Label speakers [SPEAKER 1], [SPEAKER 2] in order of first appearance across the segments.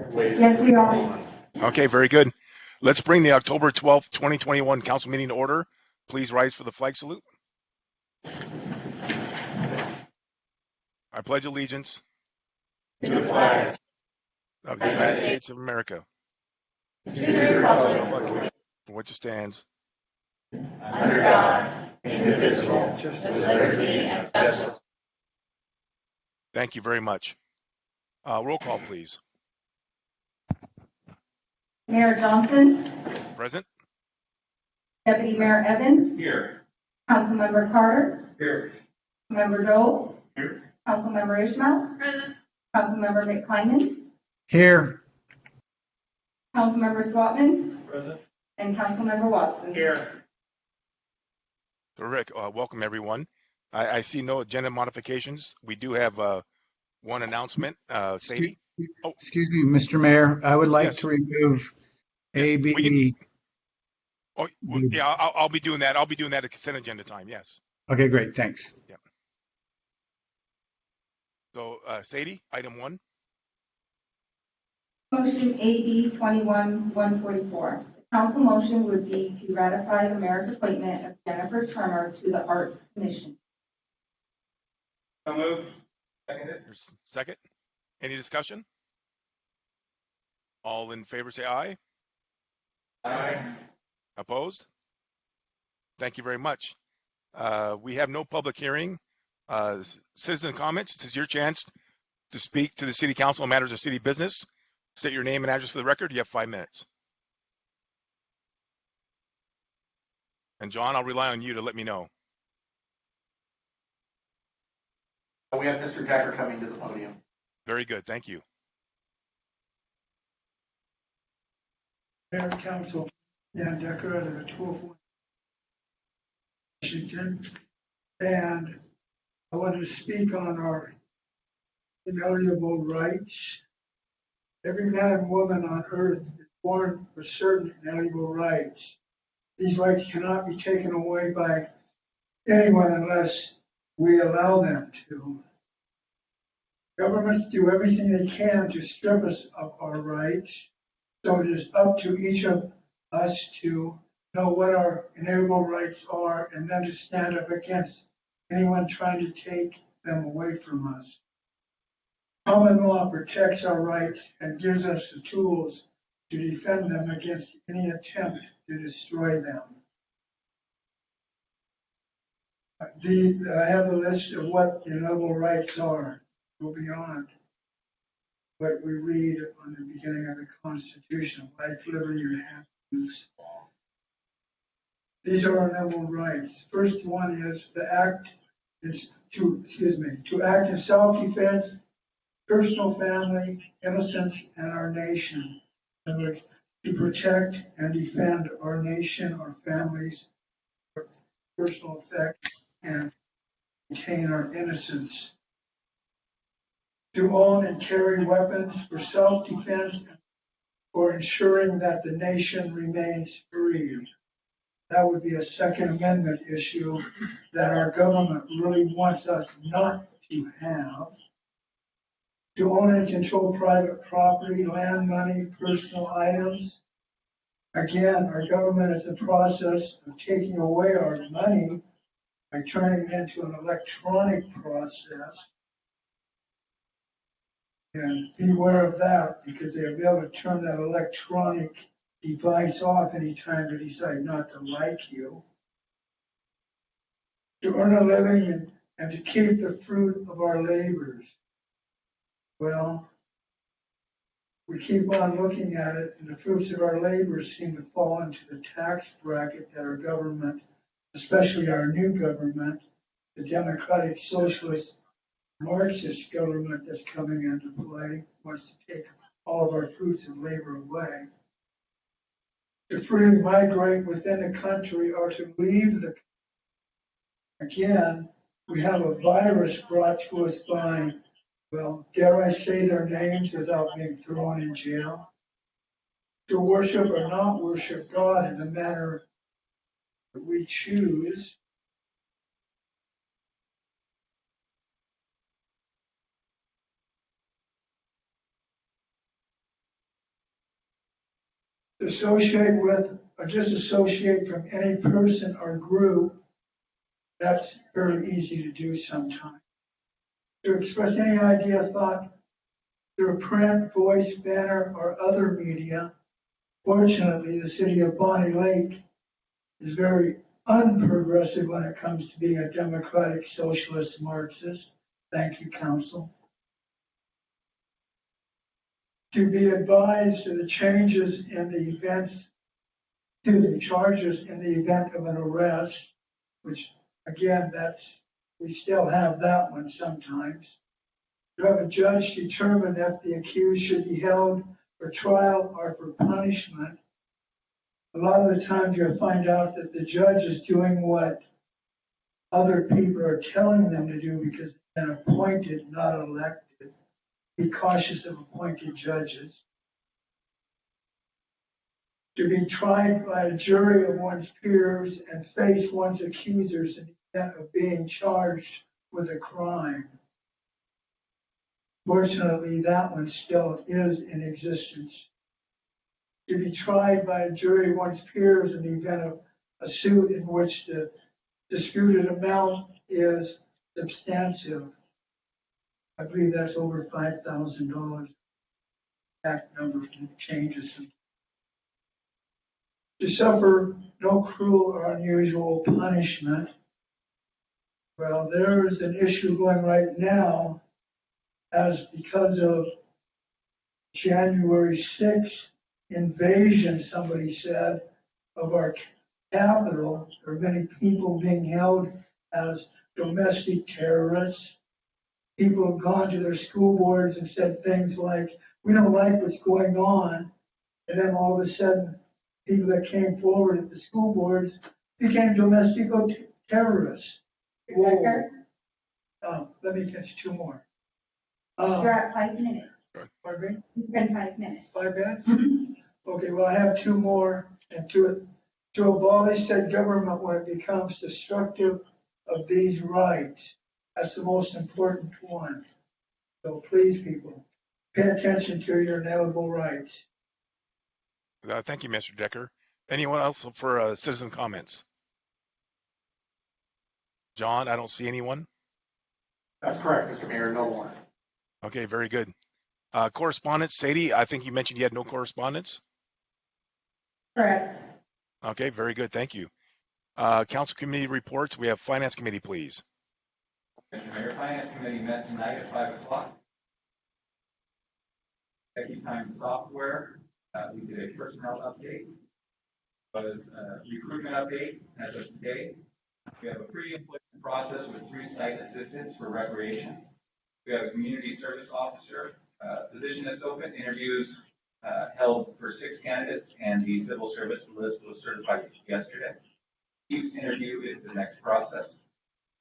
[SPEAKER 1] Yes, we are.
[SPEAKER 2] Okay, very good. Let's bring the October 12th, 2021 council meeting to order. Please rise for the flag salute. I pledge allegiance
[SPEAKER 1] To the flag
[SPEAKER 2] of the United States of America,
[SPEAKER 1] to the republic
[SPEAKER 2] for which it stands,
[SPEAKER 1] under God, indivisible, with liberty and justice.
[SPEAKER 2] Thank you very much. Roll call, please.
[SPEAKER 1] Mayor Johnson,
[SPEAKER 2] Present?
[SPEAKER 1] Deputy Mayor Evans,
[SPEAKER 3] Here.
[SPEAKER 1] Councilmember Carter,
[SPEAKER 3] Here.
[SPEAKER 1] Member Dole,
[SPEAKER 3] Here.
[SPEAKER 1] Councilmember Ishmael,
[SPEAKER 4] Present.
[SPEAKER 1] Councilmember McClyman,
[SPEAKER 5] Here.
[SPEAKER 1] Councilmember Swatman,
[SPEAKER 3] Present.
[SPEAKER 1] and Councilmember Watson.
[SPEAKER 3] Here.
[SPEAKER 2] Rick, welcome everyone. I see no agenda modifications. We do have one announcement. Sadie? Oh.
[SPEAKER 5] Excuse me, Mr. Mayor, I would like
[SPEAKER 2] Yes.
[SPEAKER 5] to remove A, B,
[SPEAKER 2] We Oh, well, yeah, I'll be doing that. I'll be doing that at consent agenda time. Yes.
[SPEAKER 5] Okay, great, thanks.
[SPEAKER 2] So, Sadie, item 1.
[SPEAKER 1] Motion AB 21-144. The council motion would be to ratify the mayor's appointment of Jennifer Turner to the Arts Commission.
[SPEAKER 3] So moved. Seconded.
[SPEAKER 2] Second. Any discussion? All in favor say aye.
[SPEAKER 3] Aye.
[SPEAKER 2] Opposed? Thank you very much. We have no public hearing. Citizen comments. This is your chance to speak to the city council on matters of city business. State your name and address for the record. You have 5 minutes. And John, I'll rely on you to let me know.
[SPEAKER 6] We have Mr. Decker coming to the podium.
[SPEAKER 2] Very good. Thank you.
[SPEAKER 7] Mayor Council, Dan Decker out of the 201 Washington, and I want to speak on our inalienable rights. Every man and woman on earth is born with certain inalienable rights. These rights cannot be taken away by anyone unless we allow them to. Governments do everything they can to strip us of our rights. So it is up to each of us to know what our inalienable rights are and then to stand up against anyone trying to take them away from us. Common law protects our rights and gives us the tools to defend them against any attempt to destroy them. I have a list of what the inalienable rights are, go beyond what we read on the beginning of the Constitution, life, liberty, and happiness. These are our inalienable rights. First one is to act in self-defense, personal, family, innocence, and our nation. In other words, to protect and defend our nation, our families, our personal effects, and maintain our innocence. To own and carry weapons for self-defense or ensuring that the nation remains free. That would be a Second Amendment issue that our government really wants us not to have. To own and control private property, land, money, personal items. Again, our government is in the process of taking away our money by turning it into an electronic process. And beware of that because they'll be able to turn that electronic device off anytime they decide not to like you. To earn a living and to keep the fruit of our labors. Well, we keep on looking at it, and the fruits of our labors seem to fall into the tax bracket that our government, especially our new government, the Democratic Socialist Marxist government that's coming into play, wants to take all of our fruits of labor away. To freely migrate within the country or to leave the country. Again, we have a virus brought to us by, well, dare I say their names without being thrown in jail? To worship or not worship God in the manner that we choose. associate with or disassociate from any person or group, that's very easy to do sometimes. To express any idea, thought through print, voice, banner, or other media. Fortunately, the city of Bonnie Lake is very unprogressive when it comes to being a democratic, socialist, Marxist. Thank you, council. To be advised of the changes in the events, to the charges in the event of an arrest, which again, we still have that one sometimes. To have a judge determine if the accused should be held for trial or for punishment. A lot of the times you'll find out that the judge is doing what other people are telling them to do because they've been appointed, not elected. Be cautious of appointed judges. To be tried by a jury of one's peers and face one's accusers in the event of being charged with a crime. Fortunately, that one still is in existence. To be tried by a jury of one's peers in the event of a suit in which the disputed amount is substantive. I believe that's over $5,000. That number changes. To suffer no cruel or unusual punishment. Well, there is an issue going right now as because of January 6th invasion, somebody said, of our capital. There are many people being held as domestic terrorists. People have gone to their school boards and said things like, we don't like what's going on. And then all of a sudden, people that came forward at the school boards became domestic terrorists.
[SPEAKER 1] Decker,
[SPEAKER 7] Let me catch two more.
[SPEAKER 1] you're at 5 minutes.
[SPEAKER 7] Pardon me?
[SPEAKER 1] It's been 5 minutes.
[SPEAKER 7] 5 minutes? Okay, well, I have two more. And to abolish said government when it becomes destructive of these rights. That's the most important one. So please, people, pay attention to your inalienable rights.
[SPEAKER 2] Thank you, Mr. Decker. Anyone else for citizen comments? John, I don't see anyone.
[SPEAKER 6] That's correct, Mr. Mayor, no one.
[SPEAKER 2] Okay, very good. Correspondence, Sadie, I think you mentioned you had no correspondence.
[SPEAKER 1] Correct.
[SPEAKER 2] Okay, very good. Thank you. Council committee reports. We have Finance Committee, please.
[SPEAKER 3] Mr. Mayor, Finance Committee met tonight at 5 o'clock. DecuTime Software, we did a personnel update. Was a recruitment update as of today. We have a pre-employment process with 3 site assistants for recreation. We have a community service officer position that's open. Interviews held for 6 candidates, and the civil service list was certified yesterday. Each interview is the next process.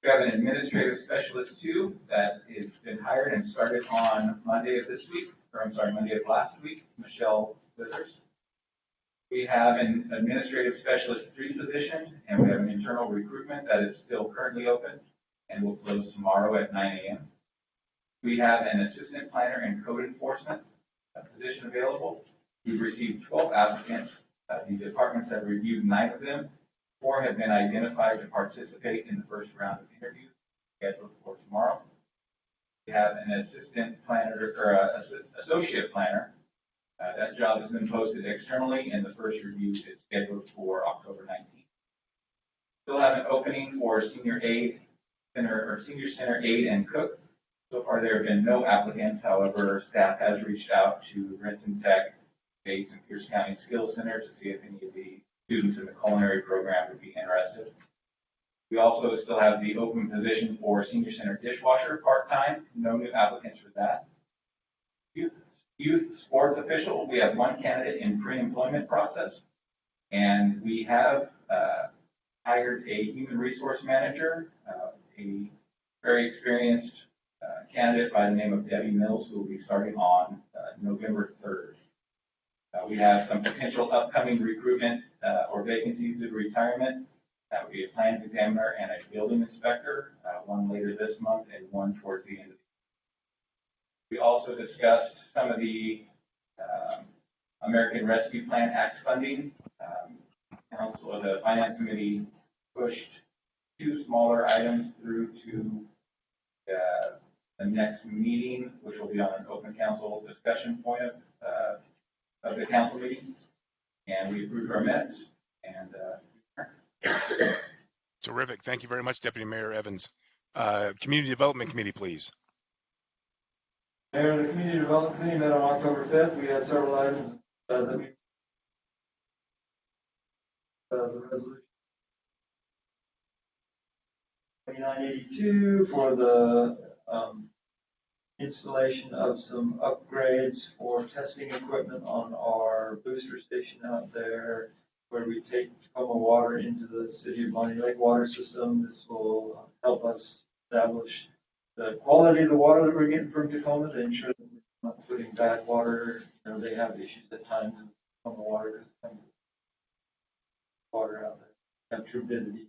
[SPEAKER 3] We have an administrative specialist 2 that has been hired and started on Monday of last week, Michelle Withers. We have an administrative specialist 3 position, and we have an internal recruitment that is still currently open and will close tomorrow at 9 a.m. We have an assistant planner and code enforcement position available. We've received 12 applicants. The departments have reviewed 9 of them. 4 have been identified to participate in the first round of interviews scheduled for tomorrow. We have an assistant planner or associate planner. That job has been posted externally, and the first review is scheduled for October 19th. Still have an opening for senior center aide and cook. So far, there have been no applicants. However, staff has reached out to Renton Tech, Bates, and Pierce County Skills Center to see if any of the students in the culinary program would be interested. We also still have the open position for senior center dishwasher part-time. No new applicants for that. Youth sports official, we have 1 candidate in pre-employment process, and we have hired a human resource manager, a very experienced candidate by the name of Debbie Mills, who will be starting on November 3rd. We have some potential upcoming recruitment or vacancies due to retirement. That would be a plans examiner and a building inspector, 1 later this month and 1 towards the end of the year. We also discussed some of the American Rescue Plan Act funding. The Finance Committee pushed 2 smaller items through to the next meeting, which will be on an open council discussion point of the council meeting. And we approved our minutes. And
[SPEAKER 2] Terrific. Thank you very much, Deputy Mayor Evans. Community Development Committee, please.
[SPEAKER 4] Mayor, the Community Development Committee met on October 5th. We had several items that we the resolution 2982 for the installation of some upgrades for testing equipment on our booster station out there, where we take Tacoma water into the City of Bonnie Lake water system. This will help us establish the quality of the water that we're getting from Tacoma to ensure that we're not putting bad water. You know, they have issues at times in Tacoma water because water out there, have turbidity,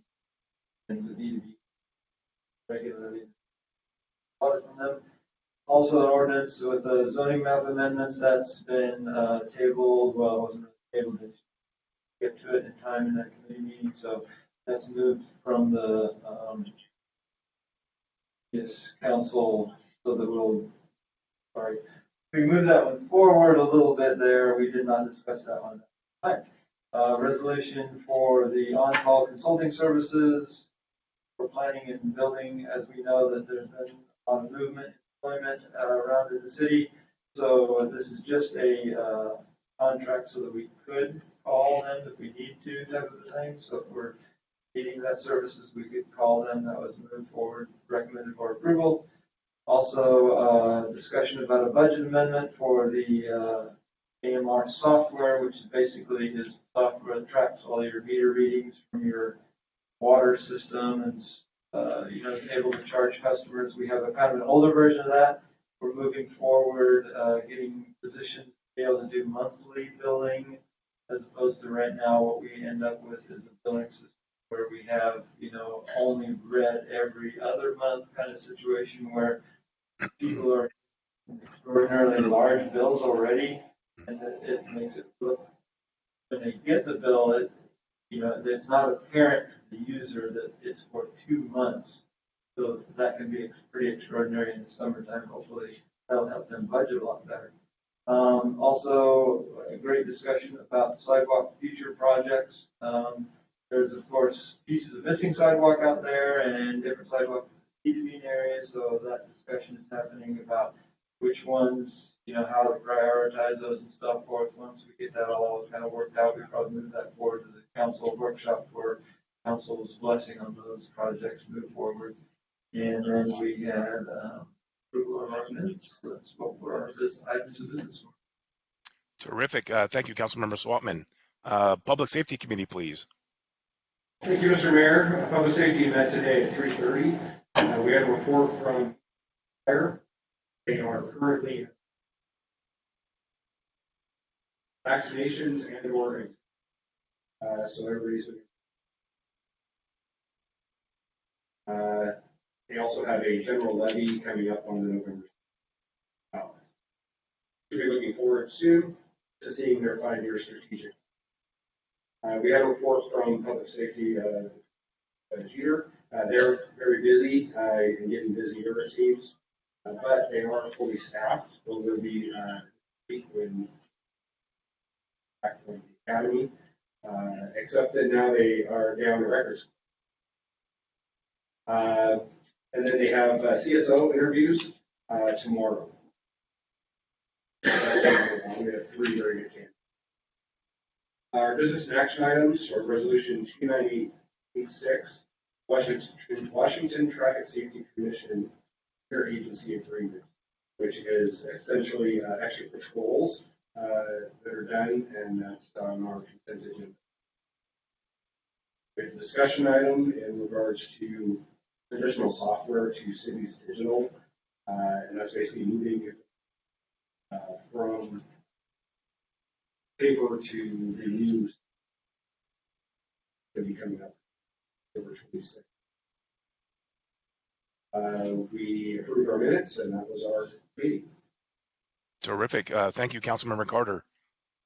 [SPEAKER 4] things that need to be regularly water from them. Also, an ordinance with the zoning map amendments that's been tabled. Well, it wasn't really tabled to get to it in time in that committee meeting, so that's moved from the council so that we moved that one forward a little bit there. We did not discuss that one. Resolution for the on-call consulting services for planning and building. As we know that there's been a lot of movement, employment around in the city. So this is just a contract so that we could call them if we need to, type of thing. So if we're needing that services, we could call them. That was moved forward, recommended for approval. Also, discussion about a budget amendment for the AMR software, which basically is software that tracks all your meter readings from your water system and able to charge customers. We have a kind of an older version of that. We're moving forward, getting positioned to be able to do monthly billing, as opposed to right now what we end up with is a billing system where we have, only read every other month kind of situation where people are extraordinarily large bills already, and it makes it look, when they get the bill, it's not apparent to the user that it's for 2 months. So that can be pretty extraordinary in the summertime. Hopefully that'll help them budget a lot better. Also, a great discussion about sidewalk future projects. There's, of course, pieces of missing sidewalk out there and different sidewalks need to be in areas. So that discussion is happening about which ones, how to prioritize those and stuff forth. Once we get that all kind of worked out, we probably move that forward to the council workshop for council's blessing on those projects move forward. And then we had approval of our minutes. That's what were our items of business.
[SPEAKER 2] Terrific. Thank you, Councilmember Swatman. Public Safety Committee, please.
[SPEAKER 8] Thank you, Mr. Mayor. Public Safety met today at 3:30. We had a report from fire. They are currently vaccinations and or so everybody's they also have a general levy coming up on the November. Should be looking forward soon to seeing their 5-year strategic. We have a report from Public Safety Jeter. They're very busy and getting busier, it seems, but they aren't fully staffed. So they'll be when back from the academy, except that now they are down to records. And then they have CSO interviews tomorrow. We have 3 very good candidates. Our business and action items are Resolution 2986, Washington Traffic Safety Commission Interagency Agreement, which is essentially extra patrols that are done, and that's on our consent agenda. We have a discussion item in regards to additional software to Cities Digital, and that's basically moving it from paper to the news that will be coming up October 26th. We approved our minutes, and that was our meeting.
[SPEAKER 2] Terrific. Thank you, Councilmember Carter.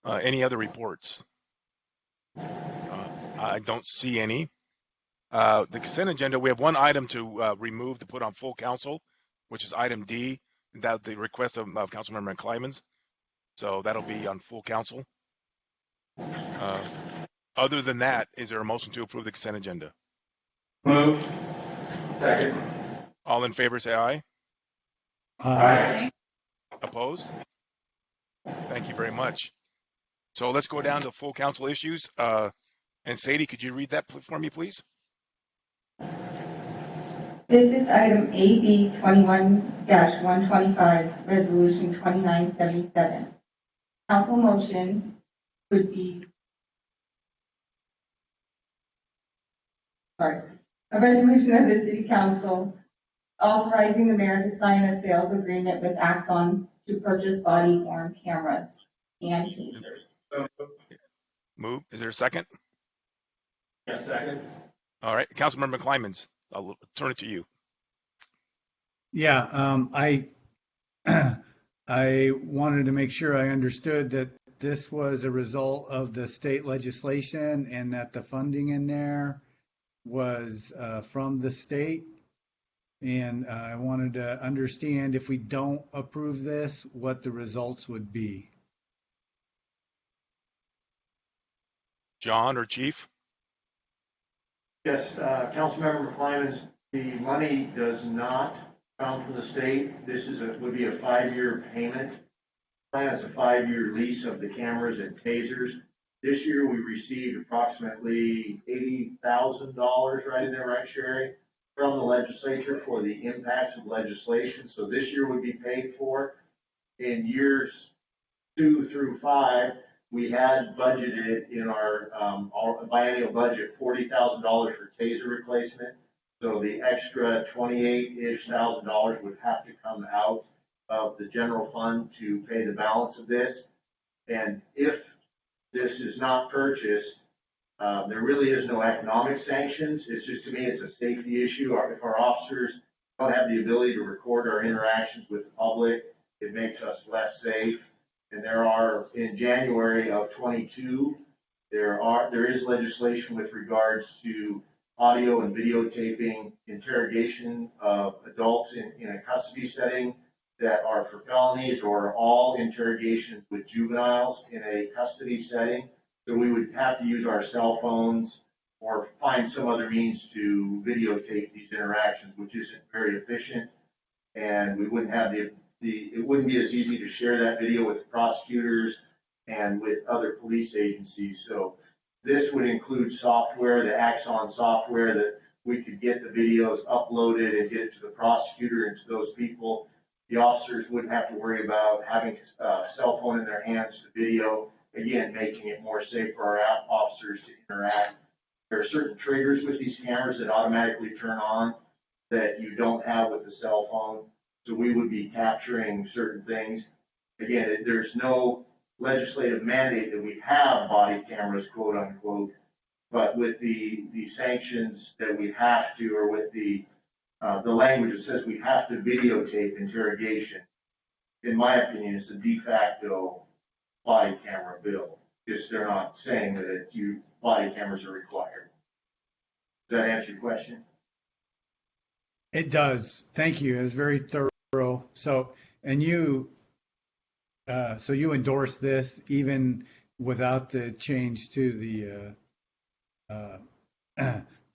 [SPEAKER 2] Any other reports? I don't see any. The consent agenda, we have one item to remove to put on full council, which is item D, that the request of Councilmember Clymans. So that'll be on full council. Other than that, is there a motion to approve the consent agenda?
[SPEAKER 3] Move. Second.
[SPEAKER 2] All in favor, say aye.
[SPEAKER 3] Aye.
[SPEAKER 2] Opposed? Thank you very much. So let's go down to full council issues. And Sadie, could you read that for me, please?
[SPEAKER 1] This is item AB 21-125, Resolution 2977. Council motion would be, a resolution of the City Council authorizing the mayor to sign a sales agreement with Axon to purchase body-worn cameras and tasers.
[SPEAKER 2] Move. Is there a second?
[SPEAKER 3] Yes, second.
[SPEAKER 2] All right. Councilmember Clymans, I'll turn it to you.
[SPEAKER 5] Yeah, I wanted to make sure I understood that this was a result of the state legislation and that the funding in there was from the state. And I wanted to understand if we don't approve this, what the results would be.
[SPEAKER 2] John or Chief?
[SPEAKER 6] Yes, Councilmember Clymans, the money does not come from the state. This would be a 5-year payment plan. It's a 5-year lease of the cameras and tasers. This year we received approximately $80,000, right in there, right, Sherry, from the legislature for the impacts of legislation. So this year would be paid for. In years 2 through 5, we had budgeted in our biennial budget $40,000 for taser replacement. So the extra $28,000-ish would have to come out of the general fund to pay the balance of this. And if this is not purchased, there really is no economic sanctions. It's just, to me, it's a safety issue. If our officers don't have the ability to record our interactions with the public, it makes us less safe. And there are, in January of 22, there is legislation with regards to audio and videotaping interrogation of adults in a custody setting that are for felonies, or all interrogations with juveniles in a custody setting. So we would have to use our cell phones or find some other means to videotape these interactions, which isn't very efficient. And we wouldn't have it wouldn't be as easy to share that video with the prosecutors and with other police agencies. So this would include software, the Axon software, that we could get the videos uploaded and get it to the prosecutor and to those people. The officers wouldn't have to worry about having a cell phone in their hands to video, again, making it more safe for our officers to interact. There are certain triggers with these cameras that automatically turn on that you don't have with the cell phone. So we would be capturing certain things. Again, there's no legislative mandate that we have body cameras, quote unquote, but with the sanctions that we have to, or with the language that says we have to videotape interrogation, in my opinion, it's a de facto body camera bill. Just they're not saying that body cameras are required. Does that answer your question?
[SPEAKER 5] It does. Thank you. It was very thorough. So, and you endorse this even without the change to the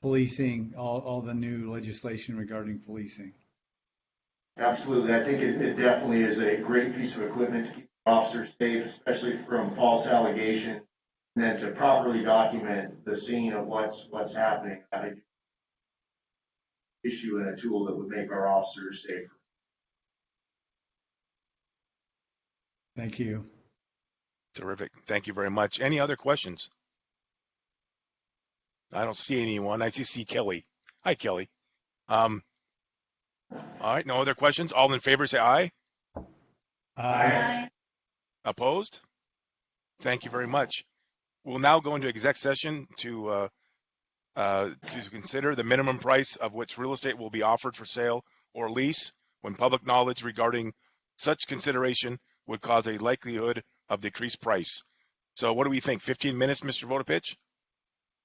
[SPEAKER 5] policing, all the new legislation regarding policing.
[SPEAKER 6] Absolutely. I think it definitely is a great piece of equipment to keep officers safe, especially from false allegations, and then to properly document the scene of what's happening. I think issue and a tool that would make our officers safer.
[SPEAKER 5] Thank you.
[SPEAKER 2] Terrific. Thank you very much. Any other questions? I don't see anyone. I see Kelly. Hi, Kelly. All right. No other questions. All in favor, say aye.
[SPEAKER 7] Aye.
[SPEAKER 2] Opposed? Thank you very much. We'll now go into exec session to consider the minimum price of which real estate will be offered for sale or lease when public knowledge regarding such consideration would cause a likelihood of decreased price. So what do we think? 15 minutes, Mr. Vodopich?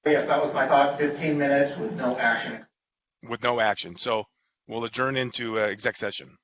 [SPEAKER 9] Yes, that was my thought, 15 minutes with no action.
[SPEAKER 2] With no action. So we'll adjourn into exec session.